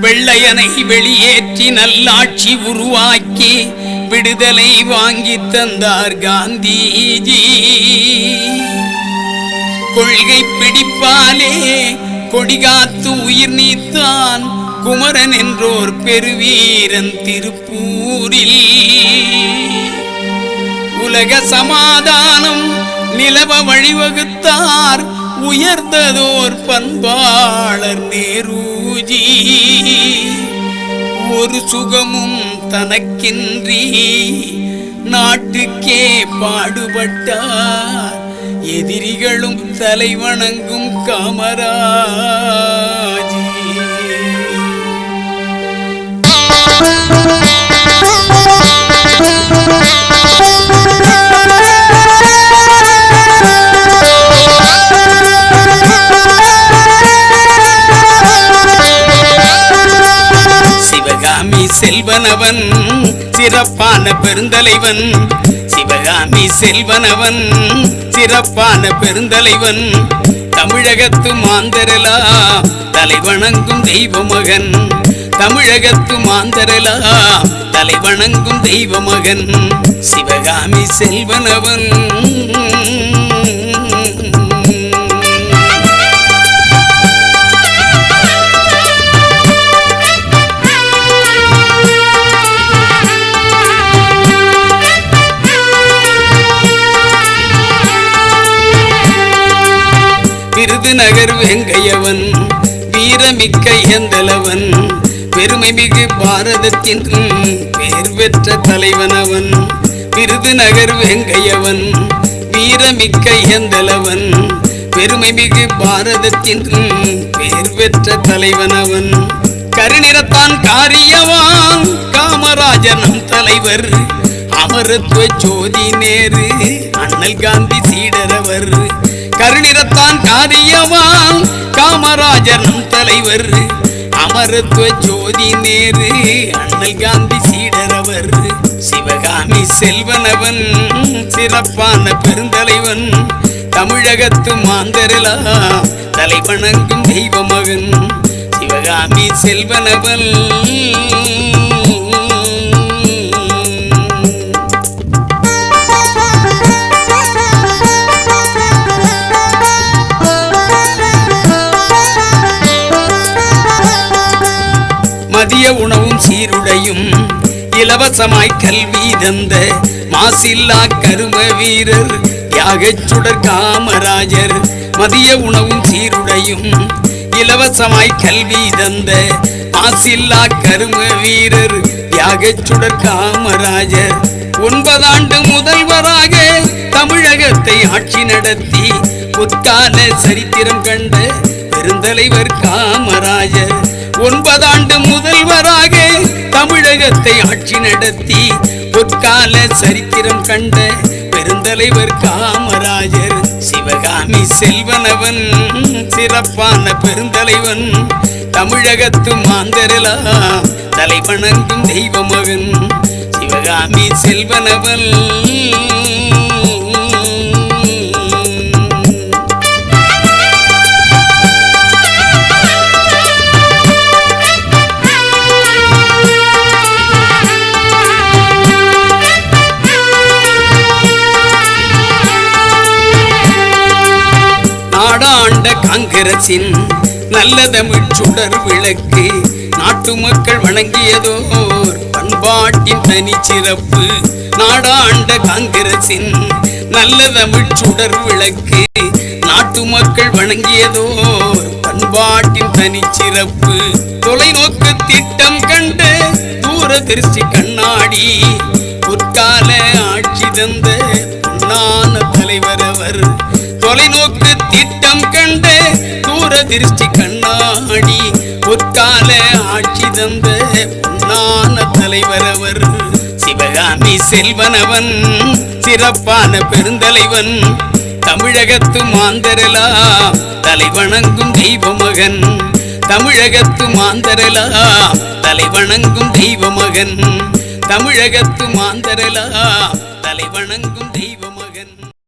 வெள்ளையனை வெளியேற்றி நல்லாட்சி உருவாக்கி விடுதலை வாங்கி தந்தார் காந்திஜி. கொள்கை பிடிப்பாலே கொடிகாத்து உயிர் நீத்தான் குமரன் என்றோர் பெருவீரன் திருப்பூரில். உலக சமாதானம் நிலவ வழிவகுத்தார் உயர்ந்ததோர் பண்பாளர் நேருஜி. ஒரு சுகமும் தனக்கின்றி நாட்டுக்கே பாடுபட்டார் எதிரிகளும் தலைவணங்கும் காமராஜி. சிவகாமி செல்வனவன் சிறப்பான பெருந்தலைவன். சிவகாமி செல்வனவன் சிறப்பான பெருந்தலைவன். தமிழகத்து மாந்தரலா தலைவணங்கும் தெய்வ மகன். தமிழகத்து மாந்தரலா தலைவணங்கும் தெய்வ மகன். சிவகாமி செல்வனவன். விருதுநகர் வெங்கையவன் வீரமிக்க எந்தலவன். பெருமை மிகு பாரதத்தின் பேர் பெற்ற தலைவனவன். விருதுநகர் வெங்கையவன் வீரமிக்க எந்தலவன். பெருமை மிகு பாரதத்தின் பேர் பெற்ற தலைவனவன். கருநிறத்தான் காரியவான் காமராஜர் நம் தலைவர். அமரத்துவ ஜோதி நேரு அண்ணல் காந்தி சீடரவர். கருநிறத்தான் காரியவான் காமராஜர் நம் தலைவர். அமரத்துவ ஜோதி நேரு அண்ணல் காந்தி சீடரவர். சிவகாமி செல்வனவன் சிறப்பான பெருந்தலைவன். தமிழகத்து மாந்தரலா தலைவணங்கும் தெய்வ மகன். சிவகாமி செல்வனவன். மதிய உணவும் சீருடையும் இலவசமாய் கல்வி தந்த மாசில்லா கரும வீரர் தியாகச்சுடர் காமராஜர். மதிய உணவும் சீருடையும் இலவசமாய் கல்வி தந்த மாசில்லா கரும வீரர் தியாகச்சுடர் காமராஜர். 9 ஆண்டு முதல்வராக தமிழகத்தை ஆட்சி நடத்தி பொற்கால சரித்திரம் கண்ட பெருந்தலைவர் காமராஜர். 9 ஆண்டு முதல்வராக தமிழகத்தை ஆட்சி நடத்தி பொற்கால சரித்திரம் கண்ட பெருந்தலைவர் காமராஜர். சிவகாமி செல்வனவன் சிறப்பான பெருந்தலைவன். தமிழகத்து மாந்தரலா தலைவணங்கும் தெய்வ மகன். சிவகாமி செல்வனவன். நாடாண்ட காங்கிரசின் நல்ல தமிழ் சுடர் விளக்கு. நாட்டு மக்கள் வணங்கியதோர் பண்பாட்டின் தனிச்சிறப்பு. நாடாண்ட காங்கிரசின் நல்ல தமிழ் சுடர் விளக்கு. நாட்டு மக்கள் வணங்கியதோர் பண்பாட்டின் தனிச்சிறப்பு. தொலைநோக்கு திட்டம் கண்ட தூரதிர்ஷ்டி கண்ணாடி பொற்கால ஆட்சி தந்த பொன்னான தலைவர் அவர். தொலைநோக்கு திட்டம் கண்ட தூரதிர்ஷ்டி கண்ணாடி பொற்கால ஆட்சி தந்த பொன்னான தலைவர் அவர். சிவகாமி செல்வனவன் சிறப்பான பெருந்தலைவன். தமிழகத்து மாந்தரலா தலைவணங்கும் தெய்வ மகன். தமிழகத்து மாந்தரலா தலைவணங்கும் தெய்வ மகன். தமிழகத்து மாந்தரலா தலைவணங்கும் தெய்வ